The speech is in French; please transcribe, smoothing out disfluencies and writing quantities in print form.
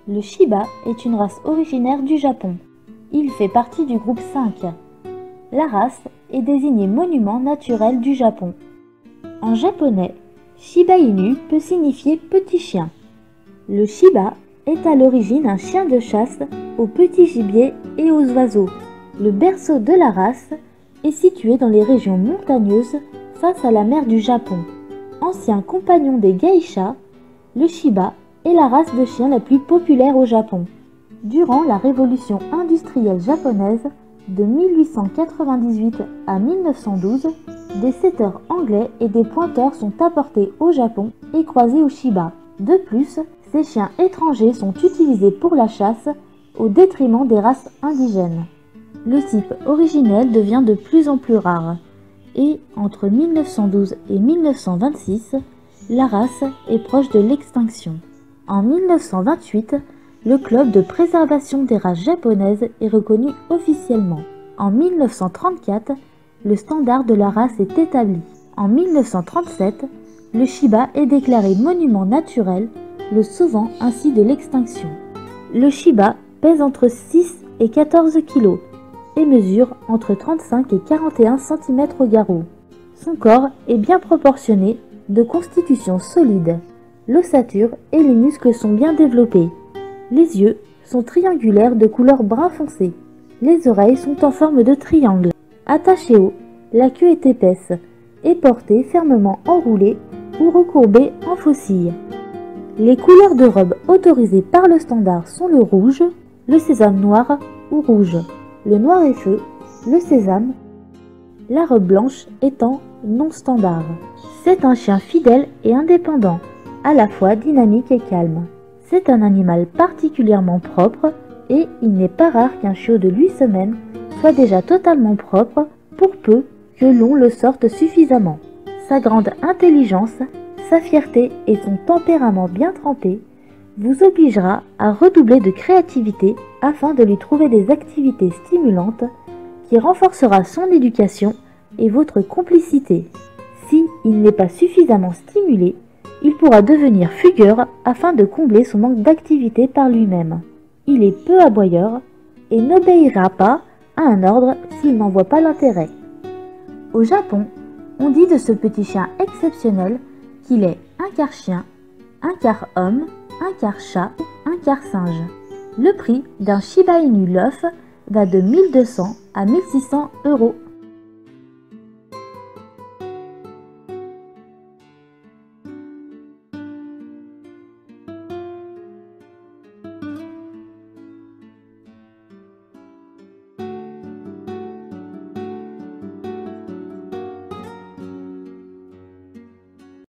Le Shiba est une race originaire du Japon. Il fait partie du groupe 5. La race est désignée monument naturel du Japon. En japonais, Shiba Inu peut signifier petit chien. Le Shiba est à l'origine un chien de chasse aux petits gibiers et aux oiseaux. Le berceau de la race est situé dans les régions montagneuses face à la mer du Japon. Ancien compagnon des geishas, le Shiba est la race de chien la plus populaire au Japon. Durant la révolution industrielle japonaise de 1898 à 1912, des setters anglais et des pointeurs sont apportés au Japon et croisés au Shiba. De plus, ces chiens étrangers sont utilisés pour la chasse au détriment des races indigènes. Le type originel devient de plus en plus rare et entre 1912 et 1926, la race est proche de l'extinction. En 1928, le club de préservation des races japonaises est reconnu officiellement. En 1934, le standard de la race est établi. En 1937, le Shiba est déclaré monument naturel, le sauvant ainsi de l'extinction. Le Shiba pèse entre 6 et 14 kg et mesure entre 35 et 41 cm au garrot. Son corps est bien proportionné, de constitution solide. L'ossature et les muscles sont bien développés. Les yeux sont triangulaires de couleur brun foncé. Les oreilles sont en forme de triangle. Attachée haut, la queue est épaisse et portée fermement enroulée ou recourbée en faucille. Les couleurs de robe autorisées par le standard sont le rouge, le sésame noir ou rouge, le noir et feu, le sésame, la robe blanche étant non standard. C'est un chien fidèle et indépendant, à la fois dynamique et calme. C'est un animal particulièrement propre et il n'est pas rare qu'un chiot de 8 semaines soit déjà totalement propre pour peu que l'on le sorte suffisamment. Sa grande intelligence, sa fierté et son tempérament bien trempé vous obligera à redoubler de créativité afin de lui trouver des activités stimulantes qui renforcera son éducation et votre complicité. Si il n'est pas suffisamment stimulé, il pourra devenir fugueur afin de combler son manque d'activité par lui-même. Il est peu aboyeur et n'obéira pas à un ordre s'il n'en voit pas l'intérêt. Au Japon, on dit de ce petit chien exceptionnel qu'il est un quart chien, un quart homme, un quart chat, un quart singe. Le prix d'un Shiba Inu l'œuf va de 1200 à 1600 euros.